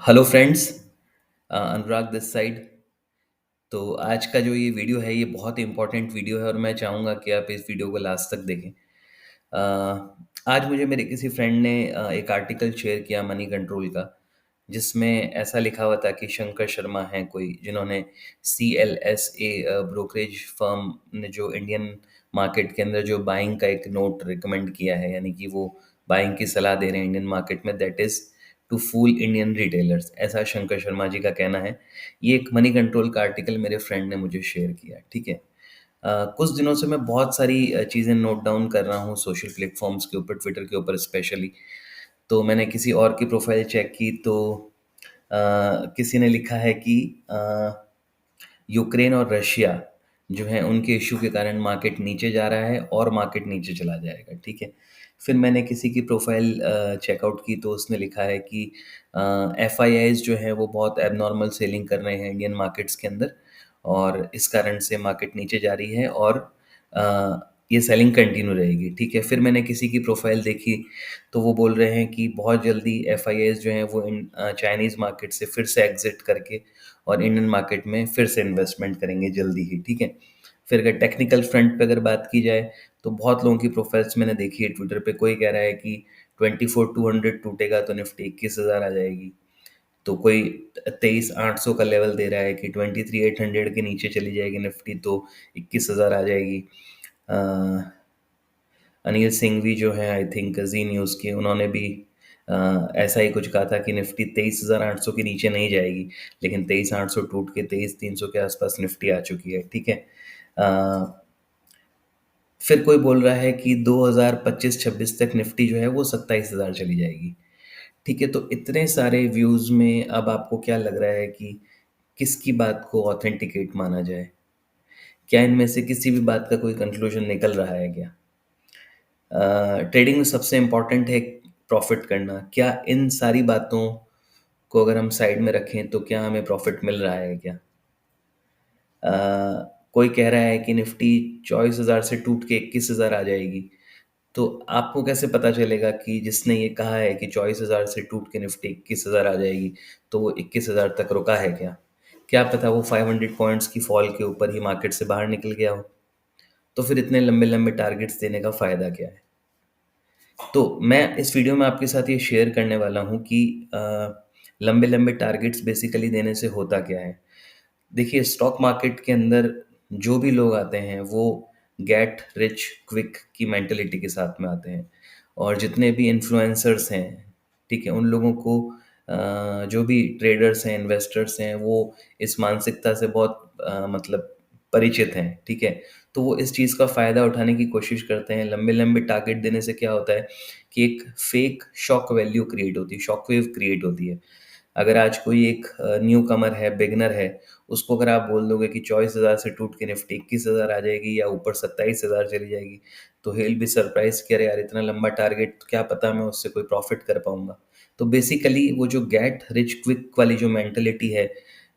Hello friends, Anurag this side. तो आज का जो ये वीडियो है ये बहुत इम्पोर्टेंट वीडियो है और मैं चाहूँगा कि आप इस वीडियो को लास्ट तक देखें। आज मुझे मेरे किसी फ्रेंड ने एक आर्टिकल शेयर किया मनी कंट्रोल का, जिसमें ऐसा लिखा हुआ था कि शंकर शर्मा हैं कोई, जिन्होंने CLSA ब्रोकरेज फर्म ने जो इंडियन मार्केट के अंदर जो बाइंग का एक नोट रिकमेंड किया है, यानी कि वो बाइंग की सलाह दे रहे हैं इंडियन मार्केट में, that is to fool Indian retailers, ऐसा शंकर शर्मा जी का कहना है। ये एक मनी कंट्रोल का आर्टिकल मेरे फ्रेंड ने मुझे शेयर किया, ठीक है। कुछ दिनों से मैं बहुत सारी चीज़ें नोट डाउन कर रहा हूँ सोशल प्लेटफॉर्म्स के ऊपर, ट्विटर के ऊपर स्पेशली। तो मैंने किसी और की प्रोफाइल चेक की तो किसी ने लिखा है कि यूक्रेन और रशिया जो है उनके इशू के कारण मार्केट नीचे जा रहा है और मार्केट नीचे चला जाएगा, ठीक है। फिर मैंने किसी की प्रोफाइल चेकआउट की तो उसने लिखा है कि FIIs जो है वो बहुत एबनॉर्मल सेलिंग कर रहे हैं इंडियन मार्केट्स के अंदर और इस कारण से मार्केट नीचे जा रही है और अ, ये सेलिंग कंटिन्यू रहेगी, ठीक है। फिर मैंने किसी की प्रोफाइल देखी तो वो बोल रहे हैं कि बहुत जल्दी FIIs जो हैं वो चाइनीज़ मार्केट से फिर से एग्जिट करके और इंडियन मार्केट में फिर से इन्वेस्टमेंट करेंगे जल्दी ही, ठीक है। फिर अगर टेक्निकल फ्रंट पे अगर बात की जाए तो बहुत लोगों की प्रोफाइल्स मैंने देखी है ट्विटर पे। कोई कह रहा है कि 24,200 टूटेगा तो निफ्टी 21,000 आ जाएगी। तो कोई 23,800 का लेवल दे रहा है कि 23,800 के नीचे चली जाएगी निफ्टी तो 21,000 आ जाएगी। अनिल सिंघवी जो है आई थिंक जी न्यूज़ के, उन्होंने भी ऐसा ही कुछ कहा था कि निफ्टी 23,800 के नीचे नहीं जाएगी, लेकिन 23,800 टूट के 23,300 के आसपास निफ्टी आ चुकी है, ठीक है। फिर कोई बोल रहा है कि 2025-26 तक निफ्टी जो है वो 27,000 चली जाएगी, ठीक है। तो इतने सारे व्यूज़ में अब आपको क्या लग रहा है कि किसकी बात को ऑथेंटिकेट माना जाए? क्या इनमें से किसी भी बात का कोई कंक्लूजन निकल रहा है क्या? ट्रेडिंग में सबसे इम्पोर्टेंट है प्रॉफिट करना। क्या इन सारी बातों को अगर हम साइड में रखें तो क्या हमें प्रॉफिट मिल रहा है क्या? अ, कोई कह रहा है कि निफ्टी 24,000 से टूट के 21,000 आ जाएगी। तो आपको कैसे पता चलेगा कि जिसने ये कहा है कि 24,000 से टूट के निफ्टी 21,000 आ जाएगी, तो वो 21,000 तक रुका है क्या? क्या पता वो 500 पॉइंट्स की फॉल के ऊपर ही मार्केट से बाहर निकल गया हो। तो फिर इतने लंबे-लंबे टारगेट्स देने का फ़ायदा क्या है? तो मैं इस वीडियो में आपके साथ ये शेयर करने वाला हूँ कि लंबे-लंबे टारगेट्स बेसिकली देने से होता क्या है? देखिए, स्टॉक मार्केट के अंदर जो भी लोग आते हैं वो गेट रिच क्विक की मेंटालिटी के साथ में आते हैं और जितने भी इन्फ्लुएंसर्स हैं, ठीक है, उन लोगों को जो भी ट्रेडर्स हैं, इन्वेस्टर्स हैं, वो इस मानसिकता से बहुत मतलब परिचित हैं, ठीक है। तो वो इस चीज़ का फ़ायदा उठाने की कोशिश करते हैं। लंबे-लंबे टारगेट देने से क्या होता है कि एक फेक शॉक वैल्यू क्रिएट होती है, शॉक वेव क्रिएट होती है। अगर आज कोई एक न्यू कमर है, बिगिनर है, उसको अगर आप बोल दोगे कि 24,000 से टूट के निफ्टी 21,000 आ जाएगी या ऊपर 27,000 चली जाएगी, तो ही विल बी सरप्राइज़ कि अरे यार इतना लंबा टारगेट, क्या पता मैं उससे कोई प्रॉफ़िट कर पाऊँगा। तो बेसिकली वो जो गेट रिच क्विक वाली जो मेंटालिटी है,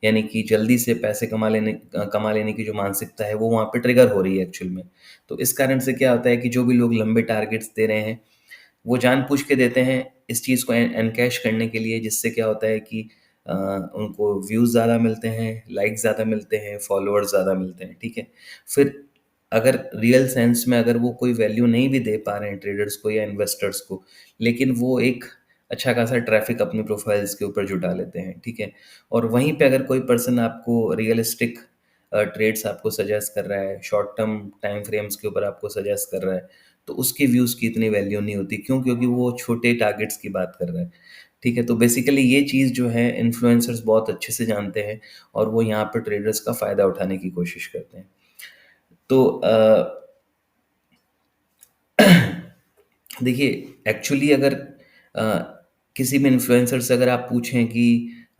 यानी कि जल्दी से पैसे कमा लेने की जो मानसिकता है, वो वहाँ पे ट्रिगर हो रही है एक्चुअल में। तो इस कारण से क्या होता है कि जो भी लोग लंबे टारगेट्स दे रहे हैं, वो जानबूझ के देते हैं इस चीज़ को एनकैश करने के लिए, जिससे क्या होता है कि उनको व्यूज़ ज़्यादा मिलते हैं, लाइक्स ज़्यादा मिलते हैं, फॉलोअर्स ज़्यादा मिलते हैं, ठीक है। फिर अगर रियल सेंस में अगर वो कोई वैल्यू नहीं भी दे पा रहे हैं ट्रेडर्स को या इन्वेस्टर्स को, लेकिन वो एक अच्छा खासा ट्रैफ़िक अपनी प्रोफाइल्स के ऊपर जुटा लेते हैं, ठीक है। और वहीं पे अगर कोई पर्सन आपको रियलिस्टिक ट्रेड्स आपको सजेस्ट कर रहा है, शॉर्ट टर्म टाइम फ्रेम्स के ऊपर आपको सजेस्ट कर रहा है, तो उसके व्यूज़ की इतनी वैल्यू नहीं होती। क्यों? क्योंकि वो छोटे टारगेट्स की बात कर रहा है, ठीक है। तो बेसिकली ये चीज़ जो है इन्फ्लुएंसर्स बहुत अच्छे से जानते हैं और वो यहाँ पर ट्रेडर्स का फ़ायदा उठाने की कोशिश करते हैं। तो देखिए, एक्चुअली अगर अ, किसी भी इन्फ्लुएंसर से अगर आप पूछें कि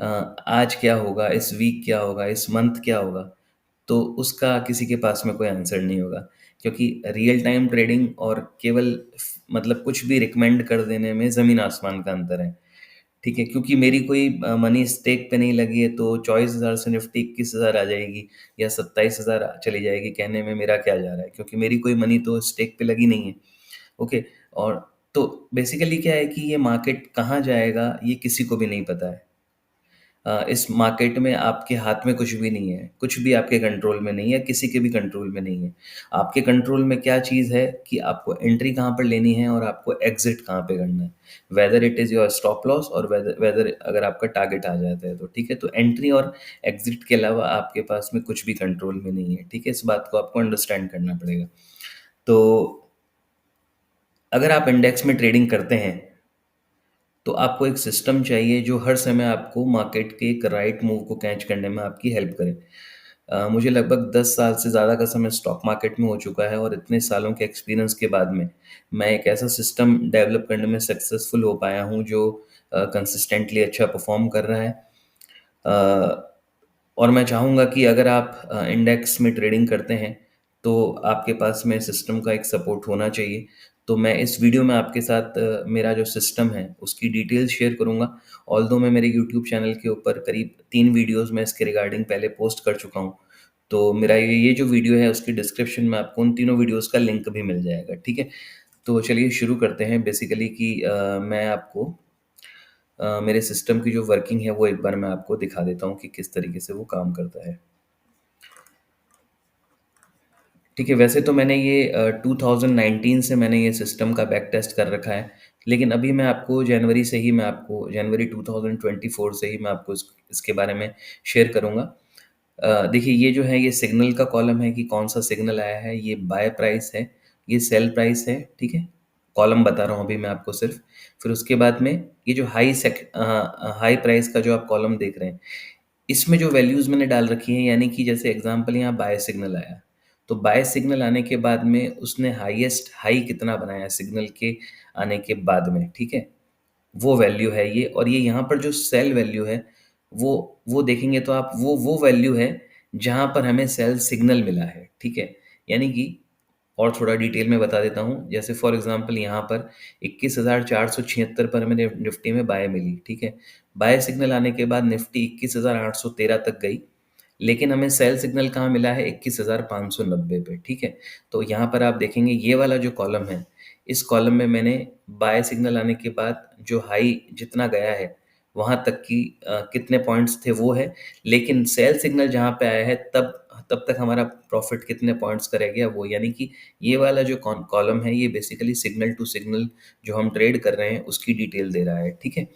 आज क्या होगा, इस वीक क्या होगा, इस मंथ क्या होगा, तो उसका किसी के पास में कोई आंसर नहीं होगा। क्योंकि रियल टाइम ट्रेडिंग और केवल मतलब कुछ भी रिकमेंड कर देने में ज़मीन आसमान का अंतर है, ठीक है। क्योंकि मेरी कोई मनी स्टेक पे नहीं लगी है तो 24,000 से निफ्टी 21,000 आ जाएगी या 27,000 चली जाएगी, कहने में मेरा क्या जा रहा है, क्योंकि मेरी कोई मनी तो स्टेक पे लगी नहीं है। ओके। और तो बेसिकली क्या है कि ये मार्केट कहाँ जाएगा ये किसी को भी नहीं पता है, इस मार्केट में आपके हाथ में कुछ भी नहीं है, कुछ भी आपके कंट्रोल में नहीं है, किसी के भी कंट्रोल में नहीं है। आपके कंट्रोल में क्या चीज़ है कि आपको एंट्री कहाँ पर लेनी है और आपको एग्ज़िट कहाँ पे करना है। Whether it is your stop loss और वेदर वेदर अगर आपका टारगेट आ जाता है तो, ठीक है? तो एंट्री और एग्ज़िट के अलावा आपके पास में कुछ भी कंट्रोल में नहीं है, ठीक है? इस बात को आपको अंडरस्टैंड करना पड़ेगा। तो अगर आप इंडेक्स में ट्रेडिंग करते हैं, तो आपको एक सिस्टम चाहिए जो हर समय आपको मार्केट के एक राइट मूव को कैच करने में आपकी हेल्प करे। मुझे लगभग 10 साल से ज़्यादा का समय स्टॉक मार्केट में हो चुका है और इतने सालों के एक्सपीरियंस के बाद में मैं एक ऐसा सिस्टम डेवलप करने में सक्सेसफुल हो पाया हूँ जो कंसिस्टेंटली अच्छा परफॉर्म कर रहा है। अ, और मैं चाहूँगा कि अगर आप इंडेक्स में ट्रेडिंग करते हैं, तो आपके पास में सिस्टम का एक सपोर्ट होना चाहिए। तो मैं इस वीडियो में आपके साथ मेरा जो सिस्टम है, उसकी डिटेल्स शेयर करूँगा। ऑल्दो मैं मेरे यूट्यूब चैनल के ऊपर करीब 3 वीडियोज़ मैं इसके रिगार्डिंग पहले पोस्ट कर चुका हूँ। तो मेरा ये जो वीडियो है, उसकी डिस्क्रिप्शन में आपको उन तीनों वीडियोज़ का लिंक भी मिल जाएगा, ठीक है? तो चलिए शुरू करते हैं बेसिकली कि मैं आपको मेरे सिस्टम की जो वर्किंग है वो एक बार मैं आपको दिखा देता हूँ कि किस तरीके से वो काम करता है। ठीक है, वैसे तो मैंने ये 2019 से मैंने ये सिस्टम का बैक टेस्ट कर रखा है, लेकिन अभी मैं आपको जनवरी 2024 से ही मैं आपको इसके बारे में शेयर करूँगा। देखिए ये जो है ये सिग्नल का कॉलम है कि कौन सा सिग्नल आया है, ये बाय प्राइस है, ये सेल प्राइस है, ठीक है? कॉलम बता रहा हूँ अभी मैं आपको सिर्फ। फिर उसके बाद में ये जो हाई प्राइस का जो आप कॉलम देख रहे हैं, इसमें जो वैल्यूज़ मैंने डाल रखी हैं, यानी कि जैसे एग्ज़ाम्पल यहाँ बाय सिग्नल आया, तो बाय सिग्नल आने के बाद में उसने हाईएस्ट हाई कितना बनाया सिग्नल के आने के बाद में, ठीक है? वो वैल्यू है ये, और ये यहाँ पर जो सेल वैल्यू है, वो देखेंगे तो आप वो वैल्यू है जहाँ पर हमें सेल सिग्नल मिला है, ठीक है? यानी कि और थोड़ा डिटेल में बता देता हूँ, जैसे फॉर एग्ज़ाम्पल यहाँ पर 21,476 पर हमें निफ्टी में बाय मिली, ठीक है? बाय सिग्नल आने के बाद निफ्टी 21,813 तक गई, लेकिन हमें सेल सिग्नल कहाँ मिला है? 21,590 पे, ठीक है? तो यहाँ पर आप देखेंगे ये वाला जो कॉलम है, इस कॉलम में मैंने बाय सिग्नल आने के बाद जो हाई जितना गया है, वहाँ तक की कितने पॉइंट्स थे वो है, लेकिन सेल सिग्नल जहाँ पे आया है तब तक हमारा प्रॉफ़िट कितने पॉइंट्स का रह गया वो, यानी कि ये वाला जो कॉलम है ये बेसिकली सिग्नल टू सिग्नल जो हम ट्रेड कर रहे हैं उसकी डिटेल दे रहा है, ठीक है?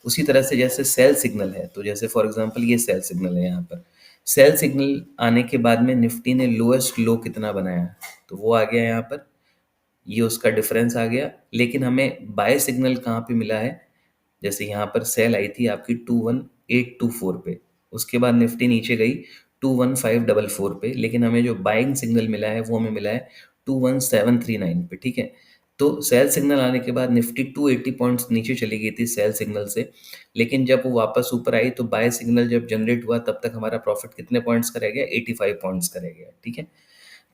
उसी तरह से जैसे सेल सिग्नल है, तो जैसे फॉर एग्ज़ाम्पल ये सेल सिग्नल है यहाँ पर। सेल सिग्नल आने के बाद में निफ्टी ने लोएस्ट लो कितना बनाया, तो वो आ गया यहाँ पर, ये उसका डिफरेंस आ गया। लेकिन हमें बाय सिग्नल कहाँ पे मिला है? जैसे यहाँ पर सेल आई थी आपकी 21824 पे, उसके बाद निफ्टी नीचे गई 21544 पे, लेकिन हमें जो बाइंग सिग्नल मिला है वो हमें मिला है 21739 पे, ठीक है? तो सेल सिग्नल आने के बाद निफ्टी 280 पॉइंट्स नीचे चली गई थी सेल सिग्नल से, लेकिन जब वो वापस ऊपर आई तो बाय सिग्नल जब जनरेट हुआ तब तक हमारा प्रॉफिट कितने पॉइंट्स का रह गया? 85 पॉइंट्स का रह गया, ठीक है?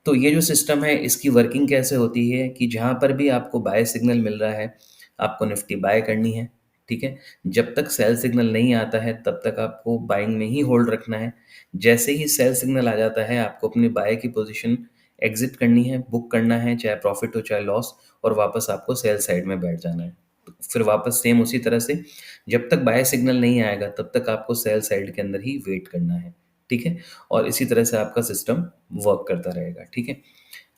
तो ये जो सिस्टम है इसकी वर्किंग कैसे होती है कि जहाँ पर भी आपको बाय सिग्नल मिल रहा है, आपको निफ्टी बाय करनी है, ठीक है? जब तक सेल सिग्नल नहीं आता है तब तक आपको बाइंग में ही होल्ड रखना है। जैसे ही सेल सिग्नल आ जाता है आपको अपनी बाय की पोजीशन एग्ज़िट करनी है, बुक करना है, चाहे प्रॉफ़िट हो चाहे लॉस, और वापस आपको सेल साइड में बैठ जाना है। तो फिर वापस सेम उसी तरह से जब तक बाय सिग्नल नहीं आएगा तब तक आपको सेल साइड के अंदर ही वेट करना है, ठीक है? और इसी तरह से आपका सिस्टम वर्क करता रहेगा, ठीक है?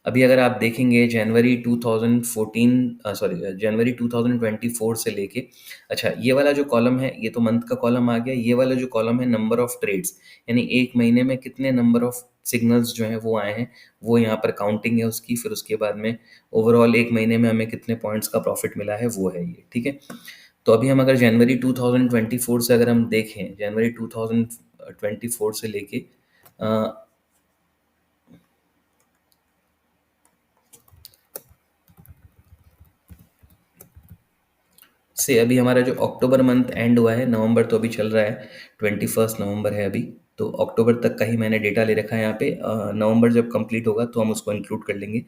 अभी अगर आप देखेंगे जनवरी 2024 से लेके, अच्छा ये वाला जो कॉलम है ये तो मंथ का कॉलम आ गया, ये वाला जो कॉलम है नंबर ऑफ ट्रेड्स, यानी एक महीने में कितने नंबर ऑफ सिग्नल्स जो हैं वो आए हैं, वो यहाँ पर काउंटिंग है उसकी। फिर उसके बाद में ओवरऑल एक महीने में हमें कितने पॉइंट्स का प्रॉफिट मिला है वो है ये, ठीक है? तो अभी हम अगर जनवरी 2024 से अगर हम देखें, जनवरी 2024 से लेके से अभी हमारा जो अक्टूबर मंथ एंड हुआ है, नवंबर तो अभी चल रहा है, 21 नवंबर है अभी, तो अक्टूबर तक का ही मैंने डेटा ले रखा है यहाँ पे। नवंबर जब कंप्लीट होगा तो हम उसको इंक्लूड कर लेंगे।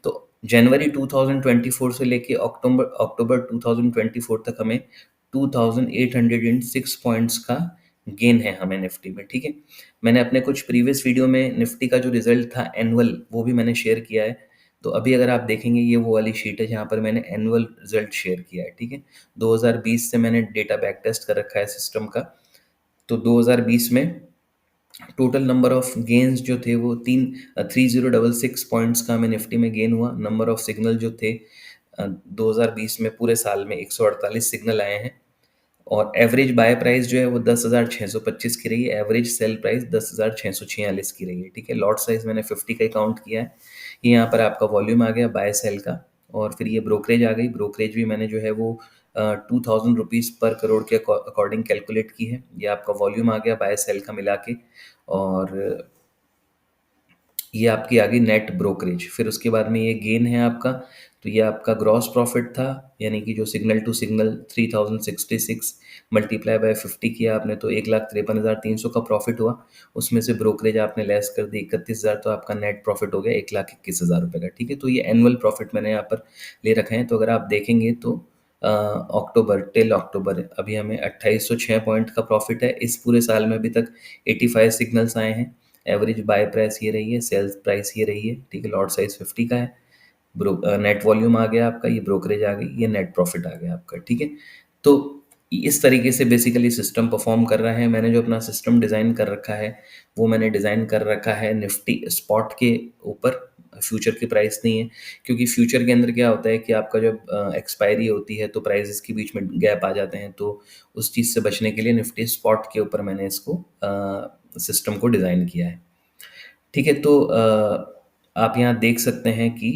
तो जनवरी 2024 से लेके अक्टूबर अक्टूबर 2024 तक हमें 2806 पॉइंट्स का गेन है हमें निफ्टी में, ठीक है? मैंने अपने कुछ प्रीवियस वीडियो में निफ्टी का जो रिजल्ट था एनुअल, वो भी मैंने शेयर किया है। तो अभी अगर आप देखेंगे ये वो वाली शीट है जहाँ पर मैंने एनुअल रिजल्ट शेयर किया है, ठीक है? 2020 से मैंने डेटा बैक टेस्ट कर रखा है सिस्टम का। तो 2020 में टोटल नंबर ऑफ गेन्स जो थे वो 3066 पॉइंट्स का हमें निफ्टी में गेन हुआ। नंबर ऑफ सिग्नल जो थे 2020 में पूरे साल में 148 सिग्नल आए हैं। और एवरेज बाय प्राइस जो है वो 10,625 की रही है, एवरेज सेल प्राइस 10,646 की रही है। ठीक है, लॉट साइज मैंने 50 का काउंट किया है। ये यहाँ पर आपका वॉल्यूम आ गया बाय सेल का। और फिर ये ब्रोकरेज आ गई, ब्रोकरेज भी मैंने जो है वो 2000 रुपीज़ पर करोड़ के अकॉर्डिंग कैलकुलेट की है। ये आपका वॉल्यूम आ गया बाय सेल का मिला के। और ये आपकी आ गई नेट ब्रोकरेज। फिर उसके बाद में ये गेन है आपका, तो ये आपका ग्रॉस प्रॉफिट था, यानी कि जो signal to signal 3066 multiply by 50 किया आपने तो 1,53,300 का प्रॉफिट हुआ। उसमें से ब्रोकरेज आपने लेस कर दी 31,000, तो आपका नेट प्रॉफिट हो गया 1,21,000 रुपये का। ठीक है, तो ये एनुअल प्रॉफिट मैंने यहाँ पर ले रखे हैं। तो अगर आप देखेंगे तो अक्टूबर टिल अक्टूबर अभी हमें 2806 पॉइंट का प्रॉफिट है। इस पूरे साल में अभी तक 85 सिग्नल्स आए हैं। एवरेज बाय प्राइस ये रही है, सेल्स प्राइस ये रही है। ठीक है, लॉट साइज 50 का है। नेट वॉल्यूम आ गया आपका, ये ब्रोकरेज आ गई, ये नेट प्रॉफिट आ गया आपका। ठीक है, तो इस तरीके से बेसिकली सिस्टम परफॉर्म कर रहा है। मैंने जो अपना सिस्टम डिज़ाइन कर रखा है वो मैंने डिज़ाइन कर रखा है निफ्टी स्पॉट के ऊपर, फ्यूचर की प्राइस नहीं है। क्योंकि फ्यूचर के अंदर क्या होता है कि आपका जब एक्सपायरी होती है तो प्राइसेस के बीच में गैप आ जाते हैं, तो उस चीज़ से बचने के लिए निफ्टी स्पॉट के ऊपर मैंने इसको सिस्टम को डिज़ाइन किया है। ठीक है, तो आप यहाँ देख सकते हैं कि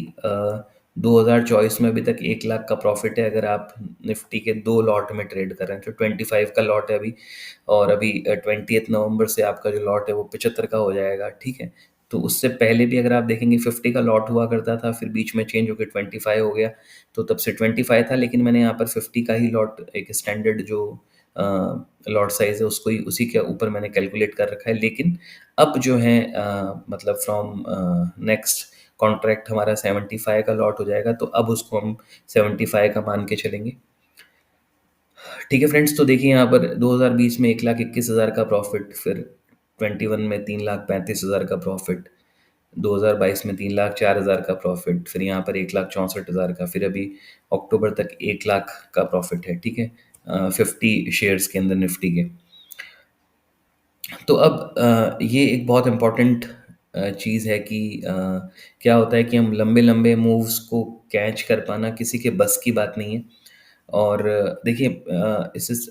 2024 में अभी तक 1 लाख का प्रॉफिट है। अगर आप निफ्टी के 2 लॉट में ट्रेड कर रहे हैं तो 25 का लॉट है अभी, और अभी 20 नवंबर से आपका जो लॉट है वो 75 का हो जाएगा। ठीक है, तो उससे पहले भी अगर आप देखेंगे 50 का लॉट हुआ करता था, फिर बीच में चेंज होकर 25 हो गया, तो तब से 25 था। लेकिन मैंने यहाँ पर 50 का ही लॉट, एक स्टैंडर्ड जो लॉट साइज है उसको ही, उसी के ऊपर मैंने कैलकुलेट कर रखा है। लेकिन अब जो है मतलब फ्रॉम नेक्स्ट कॉन्ट्रैक्ट हमारा 75 का लॉट हो जाएगा, तो अब उसको हम 75 का मान के चलेंगे। ठीक है फ्रेंड्स, तो देखिए यहाँ पर 2020 में 1,21,000 का प्रॉफिट, फिर 21 में 3,35,000 का प्रॉफिट, 2022 में 3,04,000 का प्रॉफिट, फिर यहाँ पर 1,64,000 का, फिर अभी अक्टूबर तक 1 लाख का प्रॉफिट है। ठीक है, 50 शेयर्स के अंदर निफ्टी के। तो अब ये एक बहुत इम्पॉर्टेंट चीज़ है कि क्या होता है कि हम लंबे लंबे मूव्स को कैच कर पाना किसी के बस की बात नहीं है। और देखिए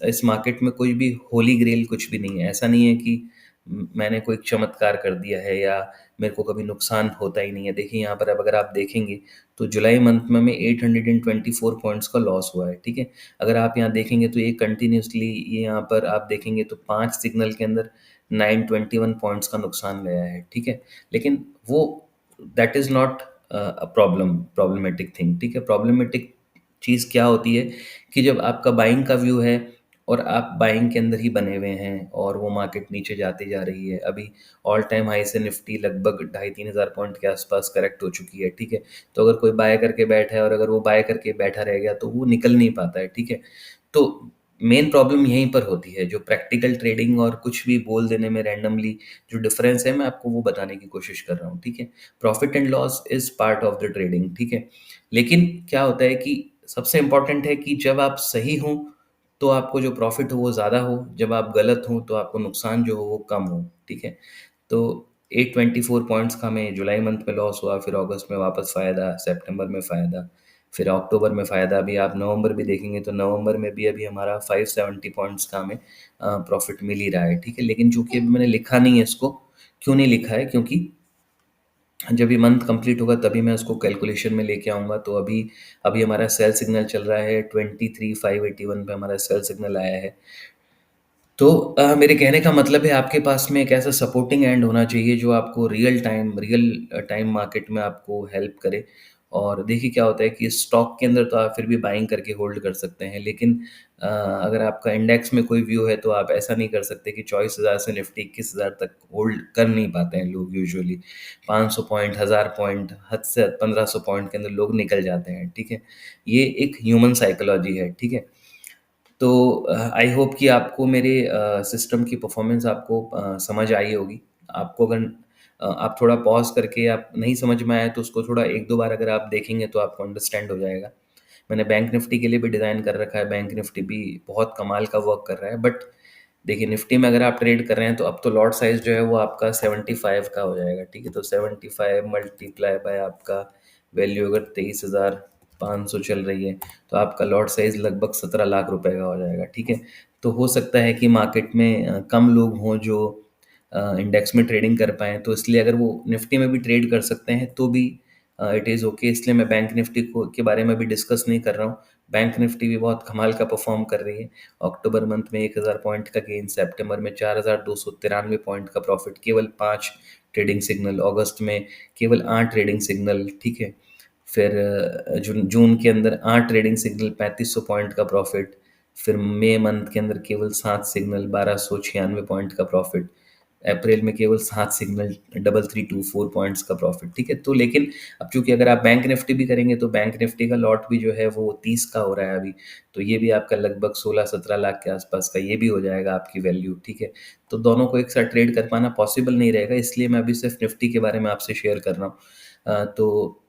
इस मार्केट में कोई भी होली ग्रेल कुछ भी नहीं है। ऐसा नहीं है कि मैंने कोई चमत्कार कर दिया है या मेरे को कभी नुकसान होता ही नहीं है। देखिए यहाँ पर अब अगर आप देखेंगे तो जुलाई मंथ में हमें 824 पॉइंट्स का लॉस हुआ है। ठीक है, अगर आप यहाँ देखेंगे तो ये कंटिन्यूसली, ये यहाँ पर आप देखेंगे तो 5 सिग्नल के अंदर 921 पॉइंट्स का नुकसान गया है। ठीक है, लेकिन वो that is not a problematic thing. ठीक है, प्रॉब्लमेटिक चीज़ क्या होती है कि जब आपका बाइंग का व्यू है और आप बाइंग के अंदर ही बने हुए हैं और वो मार्केट नीचे जाती जा रही है। अभी ऑल टाइम हाई से निफ्टी लगभग 2,500-3,000 पॉइंट के आसपास करेक्ट हो चुकी है। ठीक है, तो अगर कोई बाय करके बैठा है और अगर वो बाय करके बैठा रह गया तो वो निकल नहीं पाता है। ठीक है, तो मेन प्रॉब्लम यहीं पर होती है। जो प्रैक्टिकल ट्रेडिंग और कुछ भी बोल देने में रैंडमली जो डिफरेंस है, मैं आपको वो बताने की कोशिश कर रहा हूँ। ठीक है, profit and loss is part of the trading. ठीक है, लेकिन क्या होता है कि सबसे इम्पोर्टेंट है कि जब आप सही हों तो आपको जो प्रॉफिट हो वो ज़्यादा हो, जब आप गलत हों तो आपको नुकसान जो हो वो कम हो। ठीक है, तो 824 पॉइंट्स का हमें जुलाई मंथ में लॉस हुआ, फिर अगस्त में वापस फ़ायदा, सितंबर में फ़ायदा, फिर अक्टूबर में फ़ायदा। अभी आप नवंबर भी देखेंगे तो नवंबर में भी अभी हमारा 570 पॉइंट्स का हमें प्रॉफिट मिल ही रहा है। ठीक है, लेकिन चूंकि अभी मैंने लिखा नहीं है इसको, क्यों नहीं लिखा है, क्योंकि जब ये मंथ कंप्लीट होगा तभी मैं उसको कैलकुलेशन में लेके आऊँगा। तो अभी अभी हमारा सेल सिग्नल चल रहा है 23,581 पे हमारा सेल सिग्नल आया है। तो मेरे कहने का मतलब है आपके पास में एक ऐसा सपोर्टिंग एंड होना चाहिए जो आपको रियल टाइम मार्केट में आपको हेल्प करे। और देखिए क्या होता है कि स्टॉक के अंदर तो आप फिर भी बाइंग करके होल्ड कर सकते हैं, लेकिन अगर आपका इंडेक्स में कोई व्यू है तो आप ऐसा नहीं कर सकते कि 24,000 से निफ्टी 21,000 तक होल्ड कर नहीं पाते हैं लोग यूजुअली। 500 पॉइंट, 1000 पॉइंट, हद से 1500 पॉइंट के अंदर लोग निकल जाते हैं। ठीक है, ये एक ह्यूमन साइकोलॉजी है। ठीक है, तो आई होप कि आपको मेरे सिस्टम की परफॉर्मेंस आपको समझ आई होगी। आपको अगर आप थोड़ा पॉज़ करके आप नहीं समझ में आया तो उसको थोड़ा 1-2 बार अगर आप देखेंगे तो आपको अंडरस्टैंड हो जाएगा। मैंने बैंक निफ्टी के लिए भी डिज़ाइन कर रखा है, बैंक निफ्टी भी बहुत कमाल का वर्क कर रहा है। बट देखिए निफ्टी में अगर आप ट्रेड कर रहे हैं तो अब तो लॉट साइज़ जो है वो आपका 75 का हो जाएगा, ठीक है? तो 75 मल्टीप्लाई बाय आपका वैल्यू अगर 23,500 चल रही है, तो आपका लॉट साइज़ लगभग 17 लाख रुपए का हो जाएगा, ठीक है? तो हो सकता है कि मार्केट में कम लोग हों जो इंडेक्स में ट्रेडिंग कर पाएँ, तो इसलिए अगर वो निफ्टी में भी ट्रेड कर सकते हैं तो भी इट इज़ ओके। इसलिए मैं बैंक निफ्टी को के बारे में भी डिस्कस नहीं कर रहा हूँ। बैंक निफ्टी भी बहुत कमाल का परफ़ॉर्म कर रही है। अक्टूबर मंथ में 1000 पॉइंट का गेन, सितंबर में 4293 पॉइंट का प्रॉफ़िट, केवल 5 ट्रेडिंग सिग्नल, अगस्त में केवल 8 ट्रेडिंग सिग्नल, ठीक है? फिर जून जून के अंदर 8 ट्रेडिंग सिग्नल, 3500 पॉइंट का प्रॉफ़िट। फिर मई मंथ के अंदर केवल 7 सिग्नल, 1296 पॉइंट का प्रॉफ़िट। अप्रैल में केवल 7 सिग्नल, 3324 पॉइंट्स का प्रॉफ़िट, ठीक है? तो लेकिन अब चूँकि अगर आप बैंक निफ्टी भी करेंगे तो बैंक निफ्टी का लॉट भी जो है वो 30 का हो रहा है अभी, तो ये भी आपका लगभग 16-17 लाख के आसपास का ये भी हो जाएगा आपकी वैल्यू, ठीक है? तो दोनों को एक साथ ट्रेड कर पाना पॉसिबल नहीं रहेगा, इसलिए मैं अभी सिर्फ़ निफ्टी के बारे में आपसे शेयर कर रहा हूँ। तो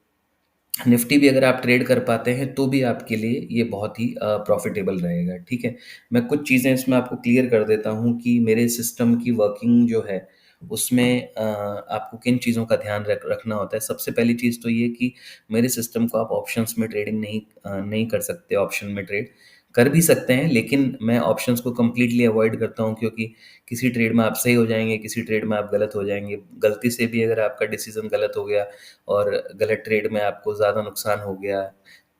निफ्टी भी अगर आप ट्रेड कर पाते हैं तो भी आपके लिए ये बहुत ही प्रॉफिटेबल रहेगा, ठीक है? मैं कुछ चीज़ें इसमें आपको क्लियर कर देता हूँ कि मेरे सिस्टम की वर्किंग जो है उसमें आपको किन चीज़ों का ध्यान रखना होता है। सबसे पहली चीज़ तो ये कि मेरे सिस्टम को आप ऑप्शंस में ट्रेडिंग नहीं कर सकते, ऑप्शन में ट्रेड कर भी सकते हैं, लेकिन मैं ऑप्शंस को कंप्लीटली अवॉइड करता हूँ, क्योंकि किसी ट्रेड में आप सही हो जाएँगे, किसी ट्रेड में आप गलत हो जाएँगे। गलती से भी अगर आपका डिसीज़न गलत हो गया और गलत ट्रेड में आपको ज़्यादा नुकसान हो गया,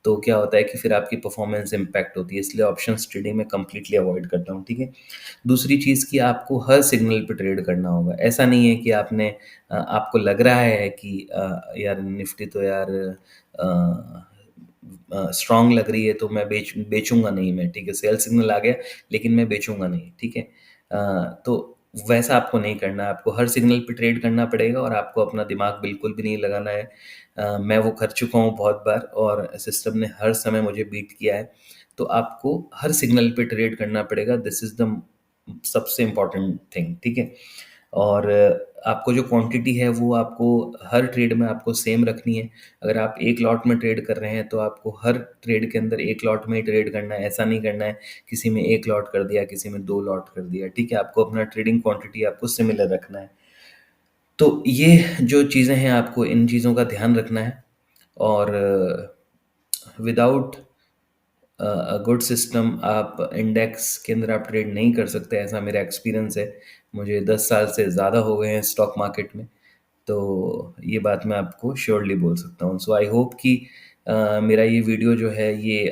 तो क्या होता है कि फिर आपकी परफ़ॉर्मेंस इम्पैक्ट होती है, इसलिए ऑप्शंस ट्रेडिंग में कंप्लीटली अवॉइड करता हूँ, ठीक है? दूसरी चीज़ कि आपको हर सिग्नल पे ट्रेड करना होगा। ऐसा नहीं है कि आपको लग रहा है कि यार निफ्टी तो यार स्ट्रॉन्ग लग रही है तो मैं बेचूँगा नहीं मैं, ठीक है? सेल सिग्नल आ गया लेकिन मैं बेचूँगा नहीं, ठीक है? तो वैसा आपको नहीं करना है, आपको हर सिग्नल पे ट्रेड करना पड़ेगा और आपको अपना दिमाग बिल्कुल भी नहीं लगाना है। मैं वो कर चुका हूँ बहुत बार और सिस्टम ने हर समय मुझे बीट किया है। तो आपको हर सिग्नल पे ट्रेड करना पड़ेगा, दिस इज़ द सबसे इम्पोर्टेंट थिंग, ठीक है? और आपको जो क्वांटिटी है वो आपको हर ट्रेड में आपको सेम रखनी है। अगर आप एक लॉट में ट्रेड कर रहे हैं तो आपको हर ट्रेड के अंदर एक लॉट में ही ट्रेड करना है, ऐसा नहीं करना है किसी में 1 लॉट कर दिया, किसी में 2 लॉट कर दिया, ठीक है? आपको अपना ट्रेडिंग क्वांटिटी आपको सिमिलर रखना है। तो ये जो चीज़ें हैं आपको इन चीज़ों का ध्यान रखना है और विदाउट अ गुड सिस्टम आप इंडेक्स के अंदर आप ट्रेड नहीं कर सकते, ऐसा मेरा एक्सपीरियंस है। मुझे 10 साल से ज़्यादा हो गए हैं स्टॉक मार्केट में, तो ये बात मैं आपको श्योरली बोल सकता हूँ। सो आई होप कि मेरा ये वीडियो जो है ये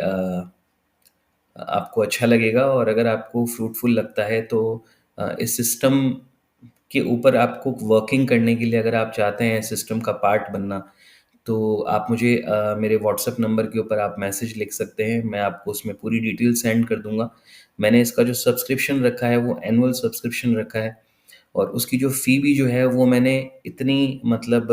आपको अच्छा लगेगा और अगर आपको फ्रूटफुल लगता है तो इस सिस्टम के ऊपर आपको वर्किंग करने के लिए अगर आप चाहते हैं सिस्टम का पार्ट बनना, तो आप मुझे मेरे व्हाट्सएप नंबर के ऊपर आप मैसेज लिख सकते हैं, मैं आपको उसमें पूरी डिटेल सेंड कर दूँगा। मैंने इसका जो सब्सक्रिप्शन रखा है वो एनुअल सब्सक्रिप्शन रखा है और उसकी जो फ़ी भी जो है वो मैंने इतनी मतलब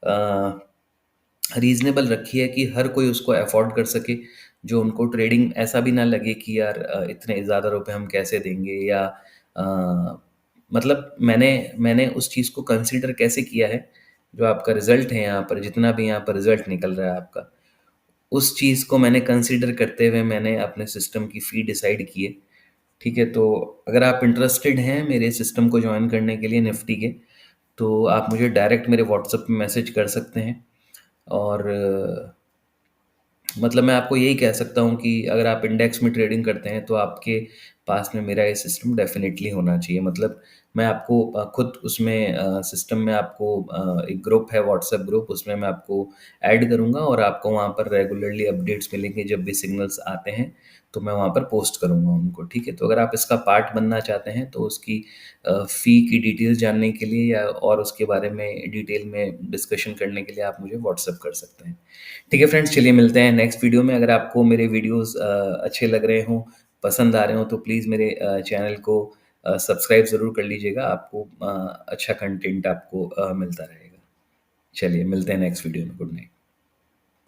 अ रीज़नेबल रखी है कि हर कोई उसको अफ़ोर्ड कर सके, जो उनको ट्रेडिंग ऐसा भी ना लगे कि यार इतने ज़्यादा रुपए हम कैसे देंगे या मतलब मैंने उस चीज़ को कंसीडर कैसे किया है, जो आपका रिज़ल्ट है यहाँ पर जितना भी यहाँ पर रिज़ल्ट निकल रहा है आपका, उस चीज़ को मैंने कंसीडर करते हुए मैंने अपने सिस्टम की फ़ी डिसाइड की है, ठीक है? तो अगर आप इंटरेस्टेड हैं मेरे सिस्टम को जॉइन करने के लिए निफ्टी के, तो आप मुझे डायरेक्ट मेरे व्हाट्सएप पे मैसेज कर सकते हैं और मतलब मैं आपको यही कह सकता हूँ कि अगर आप इंडेक्स में ट्रेडिंग करते हैं तो आपके पास में मेरा ये सिस्टम डेफ़िनेटली होना चाहिए। मतलब मैं आपको खुद उसमें सिस्टम में आपको एक ग्रुप है व्हाट्सएप ग्रुप उसमें मैं आपको ऐड करूँगा और आपको वहाँ पर रेगुलरली अपडेट्स मिलेंगे जब भी सिग्नल्स आते हैं, तो मैं वहाँ पर पोस्ट करूँगा उनको, ठीक है? तो अगर आप इसका पार्ट बनना चाहते हैं तो उसकी फ़ी की डिटेल्स जानने के लिए या और उसके बारे में डिटेल में डिस्कशन करने के लिए आप मुझे व्हाट्सएप कर सकते हैं। ठीक है फ्रेंड्स, चलिए मिलते हैं नेक्स्ट वीडियो में। अगर आपको मेरे वीडियोज़ अच्छे लग रहे हों, पसंद आ रहे हों तो प्लीज़ मेरे चैनल को सब्सक्राइब ज़रूर कर लीजिएगा। आपको अच्छा कंटेंट आपको मिलता रहेगा। चलिए मिलते हैं नेक्स्ट वीडियो में। Good night.